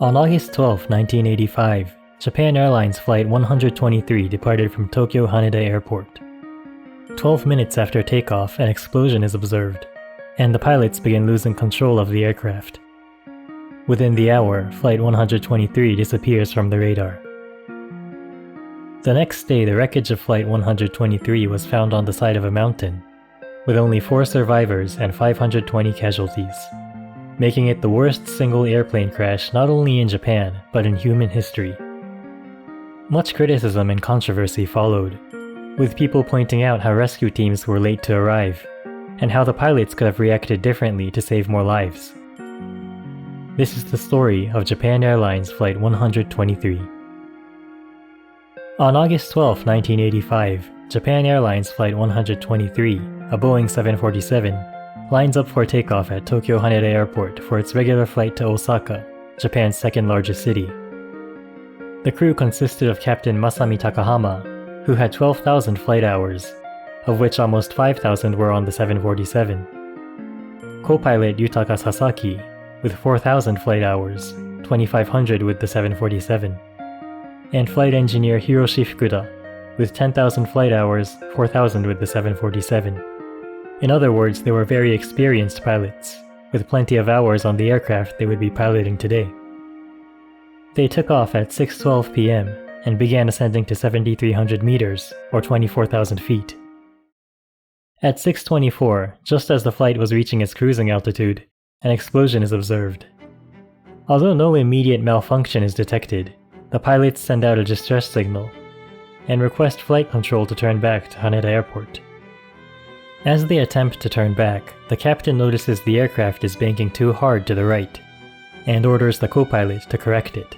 On August 12, 1985, Japan Airlines Flight 123 departed from Tokyo Haneda Airport. 12 minutes after takeoff, an explosion is observed, and the pilots begin losing control of the aircraft. Within the hour, Flight 123 disappears from the radar. The next day, the wreckage of Flight 123 was found on the side of a mountain, with only 4 survivors and 520 casualties, making it the worst single airplane crash not only in Japan, but in human history. Much criticism and controversy followed, with people pointing out how rescue teams were late to arrive, and how the pilots could have reacted differently to save more lives. This is the story of Japan Airlines Flight 123. On August 12, 1985, Japan Airlines Flight 123, a Boeing 747, lines up for takeoff at Tokyo Haneda Airport for its regular flight to Osaka, Japan's second largest city. The crew consisted of Captain Masami Takahama, who had 12,000 flight hours, of which almost 5,000 were on the 747. Co-pilot Yutaka Sasaki, with 4,000 flight hours, 2,500 with the 747. And flight engineer Hiroshi Fukuda, with 10,000 flight hours, 4,000 with the 747. In other words, they were very experienced pilots, with plenty of hours on the aircraft they would be piloting today. They took off at 6:12 p.m. and began ascending to 7,300 meters, or 24,000 feet. At 6:24, just as the flight was reaching its cruising altitude, an explosion is observed. Although no immediate malfunction is detected, the pilots send out a distress signal and request flight control to turn back to Haneda Airport. As they attempt to turn back, the captain notices the aircraft is banking too hard to the right, and orders the co-pilot to correct it.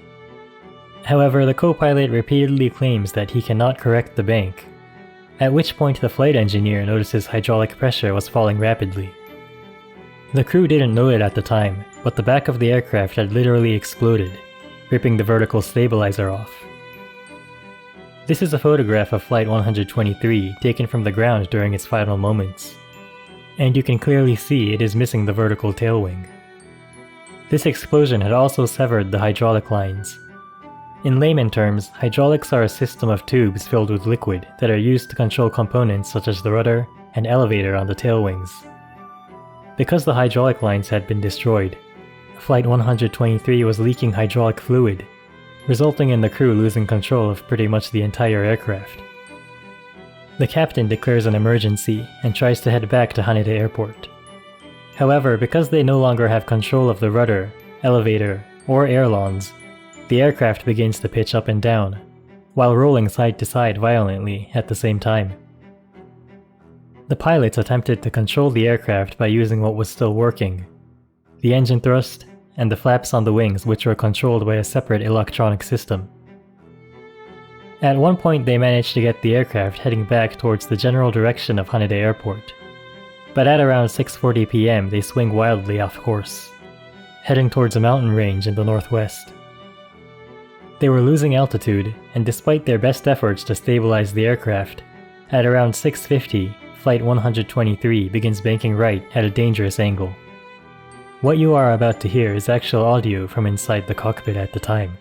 However, the co-pilot repeatedly claims that he cannot correct the bank, at which point the flight engineer notices hydraulic pressure was falling rapidly. The crew didn't know it at the time, but the back of the aircraft had literally exploded, ripping the vertical stabilizer off. This is a photograph of Flight 123 taken from the ground during its final moments, and you can clearly see it is missing the vertical tail wing. This explosion had also severed the hydraulic lines. In layman terms, hydraulics are a system of tubes filled with liquid that are used to control components such as the rudder and elevator on the tail wings. Because the hydraulic lines had been destroyed, Flight 123 was leaking hydraulic fluid, resulting in the crew losing control of pretty much the entire aircraft. The captain declares an emergency and tries to head back to Haneda Airport. However, because they no longer have control of the rudder, elevator, or ailerons, the aircraft begins to pitch up and down, while rolling side to side violently at the same time. The pilots attempted to control the aircraft by using what was still working: the engine thrust, and the flaps on the wings, which were controlled by a separate electronic system. At one point they managed to get the aircraft heading back towards the general direction of Haneda Airport, but at around 6:40 p.m. they swing wildly off course, heading towards a mountain range in the northwest. They were losing altitude, and despite their best efforts to stabilize the aircraft, at around 6:50, Flight 123 begins banking right at a dangerous angle. What you are about to hear is actual audio from inside the cockpit at the time.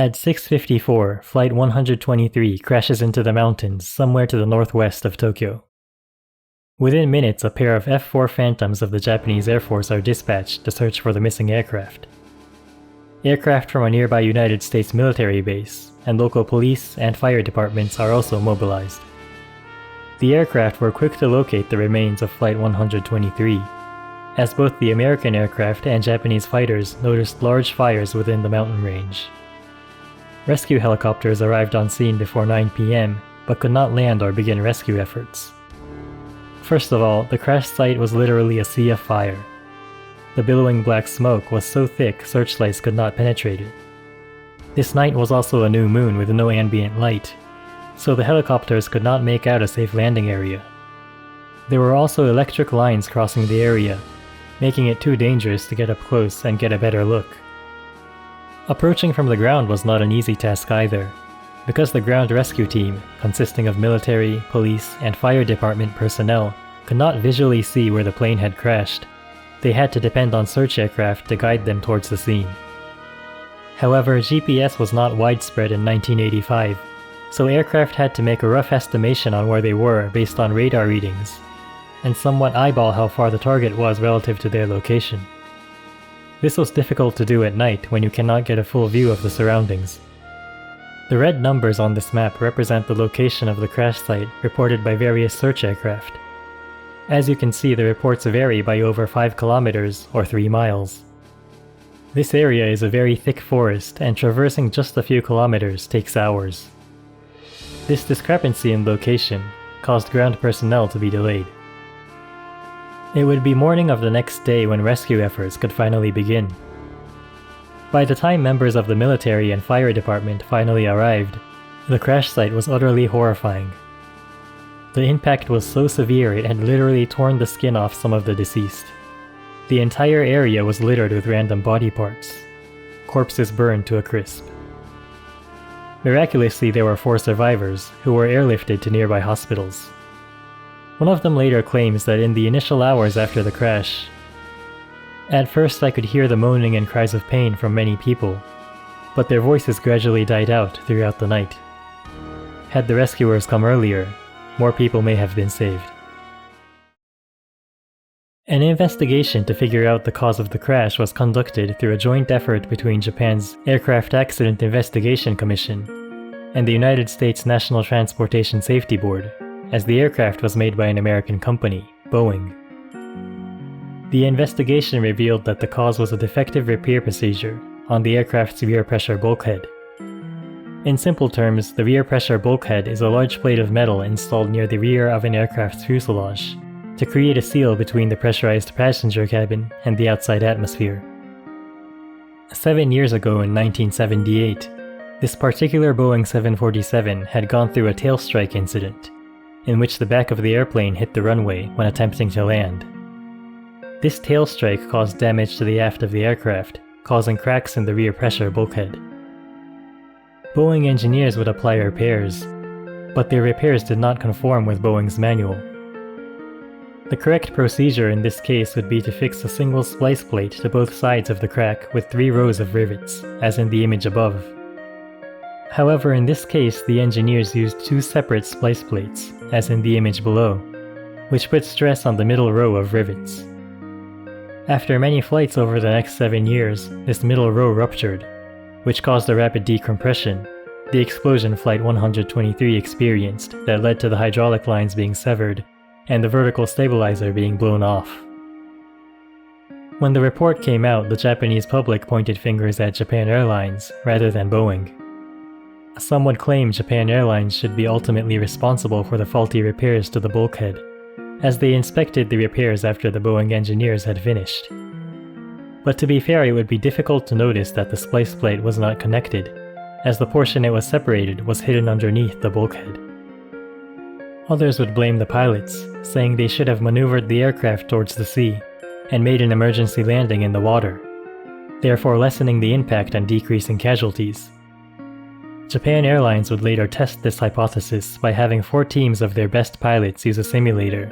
At 6:54, Flight 123 crashes into the mountains somewhere to the northwest of Tokyo. Within minutes, a pair of F-4 Phantoms of the Japanese Air Force are dispatched to search for the missing aircraft. Aircraft from a nearby United States military base, and local police and fire departments are also mobilized. The aircraft were quick to locate the remains of Flight 123, as both the American aircraft and Japanese fighters noticed large fires within the mountain range. Rescue helicopters arrived on scene before 9 p.m., but could not land or begin rescue efforts. First of all, the crash site was literally a sea of fire. The billowing black smoke was so thick searchlights could not penetrate it. This night was also a new moon with no ambient light, so the helicopters could not make out a safe landing area. There were also electric lines crossing the area, making it too dangerous to get up close and get a better look. Approaching from the ground was not an easy task either, because the ground rescue team, consisting of military, police, and fire department personnel, could not visually see where the plane had crashed. They had to depend on search aircraft to guide them towards the scene. However, GPS was not widespread in 1985, so aircraft had to make a rough estimation on where they were based on radar readings, and somewhat eyeball how far the target was relative to their location. This was difficult to do at night when you cannot get a full view of the surroundings. The red numbers on this map represent the location of the crash site reported by various search aircraft. As you can see, the reports vary by over 5 kilometers or 3 miles. This area is a very thick forest, and traversing just a few kilometers takes hours. This discrepancy in location caused ground personnel to be delayed. It would be morning of the next day when rescue efforts could finally begin. By the time members of the military and fire department finally arrived, the crash site was utterly horrifying. The impact was so severe it had literally torn the skin off some of the deceased. The entire area was littered with random body parts. Corpses burned to a crisp. Miraculously, there were 4 survivors who were airlifted to nearby hospitals. One of them later claims that in the initial hours after the crash, "At first I could hear the moaning and cries of pain from many people, but their voices gradually died out throughout the night. Had the rescuers come earlier, more people may have been saved." An investigation to figure out the cause of the crash was conducted through a joint effort between Japan's Aircraft Accident Investigation Commission and the United States National Transportation Safety Board, as the aircraft was made by an American company, Boeing. The investigation revealed that the cause was a defective repair procedure on the aircraft's rear pressure bulkhead. In simple terms, the rear pressure bulkhead is a large plate of metal installed near the rear of an aircraft's fuselage to create a seal between the pressurized passenger cabin and the outside atmosphere. 7 years ago in 1978, this particular Boeing 747 had gone through a tail strike incident, in which the back of the airplane hit the runway when attempting to land. This tail strike caused damage to the aft of the aircraft, causing cracks in the rear pressure bulkhead. Boeing engineers would apply repairs, but their repairs did not conform with Boeing's manual. The correct procedure in this case would be to fix a single splice plate to both sides of the crack with 3 rows of rivets, as in the image above. However, in this case, the engineers used 2 separate splice plates, as in the image below, which put stress on the middle row of rivets. After many flights over the next 7 years, this middle row ruptured, which caused a rapid decompression, the explosion Flight 123 experienced that led to the hydraulic lines being severed and the vertical stabilizer being blown off. When the report came out, the Japanese public pointed fingers at Japan Airlines rather than Boeing. Some would claim Japan Airlines should be ultimately responsible for the faulty repairs to the bulkhead, as they inspected the repairs after the Boeing engineers had finished. But to be fair, it would be difficult to notice that the splice plate was not connected, as the portion it was separated was hidden underneath the bulkhead. Others would blame the pilots, saying they should have maneuvered the aircraft towards the sea and made an emergency landing in the water, therefore lessening the impact and decreasing casualties. Japan Airlines would later test this hypothesis by having 4 teams of their best pilots use a simulator.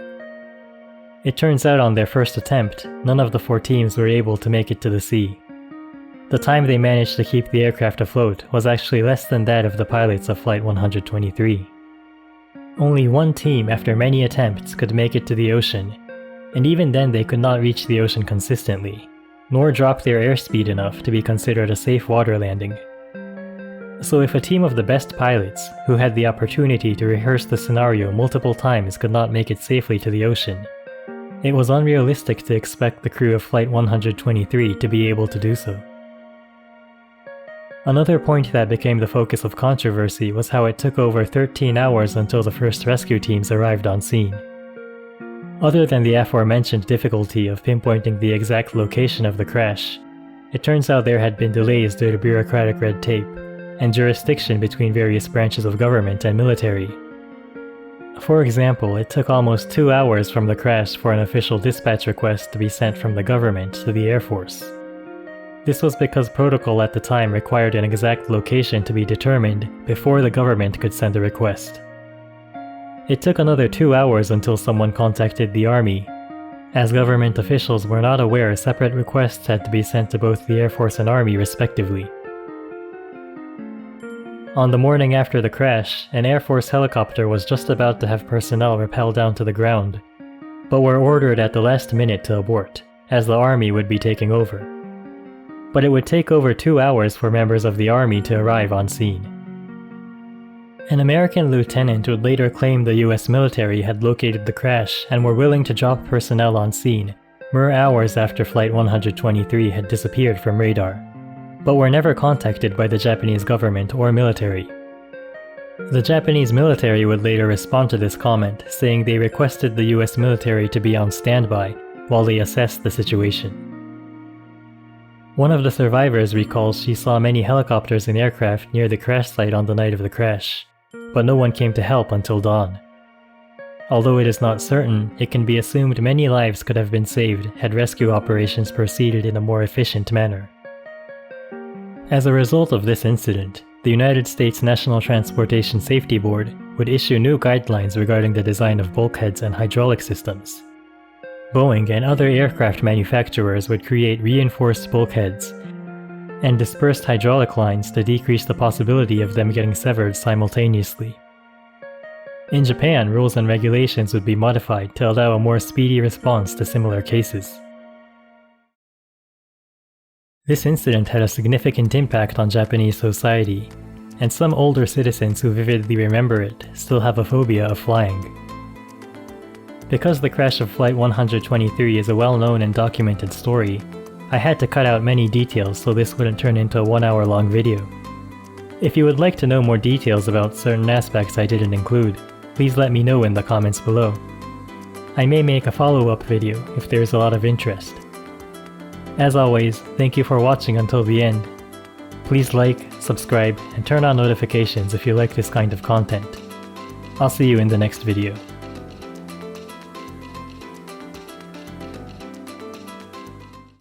It turns out on their first attempt, none of the 4 teams were able to make it to the sea. The time they managed to keep the aircraft afloat was actually less than that of the pilots of Flight 123. Only one team, after many attempts, could make it to the ocean, and even then they could not reach the ocean consistently, nor drop their airspeed enough to be considered a safe water landing. So if a team of the best pilots, who had the opportunity to rehearse the scenario multiple times, could not make it safely to the ocean, it was unrealistic to expect the crew of Flight 123 to be able to do so. Another point that became the focus of controversy was how it took over 13 hours until the first rescue teams arrived on scene. Other than the aforementioned difficulty of pinpointing the exact location of the crash, it turns out there had been delays due to bureaucratic red tape and jurisdiction between various branches of government and military. For example, it took almost 2 hours from the crash for an official dispatch request to be sent from the government to the Air Force. This was because protocol at the time required an exact location to be determined before the government could send a request. It took another 2 hours until someone contacted the Army, as government officials were not aware separate requests had to be sent to both the Air Force and Army respectively. On the morning after the crash, an Air Force helicopter was just about to have personnel rappel down to the ground, but were ordered at the last minute to abort, as the Army would be taking over. But it would take over 2 hours for members of the Army to arrive on scene. An American lieutenant would later claim the US military had located the crash and were willing to drop personnel on scene mere hours after Flight 123 had disappeared from radar, but were never contacted by the Japanese government or military. The Japanese military would later respond to this comment, saying they requested the US military to be on standby while they assessed the situation. One of the survivors recalls she saw many helicopters and aircraft near the crash site on the night of the crash, but no one came to help until dawn. Although it is not certain, it can be assumed many lives could have been saved had rescue operations proceeded in a more efficient manner. As a result of this incident, the United States National Transportation Safety Board would issue new guidelines regarding the design of bulkheads and hydraulic systems. Boeing and other aircraft manufacturers would create reinforced bulkheads and dispersed hydraulic lines to decrease the possibility of them getting severed simultaneously. In Japan, rules and regulations would be modified to allow a more speedy response to similar cases. This incident had a significant impact on Japanese society, and some older citizens who vividly remember it still have a phobia of flying. Because the crash of Flight 123 is a well-known and documented story, I had to cut out many details so this wouldn't turn into a 1-hour-long video. If you would like to know more details about certain aspects I didn't include, please let me know in the comments below. I may make a follow-up video if there is a lot of interest. As always, thank you for watching until the end. Please like, subscribe, and turn on notifications if you like this kind of content. I'll see you in the next video.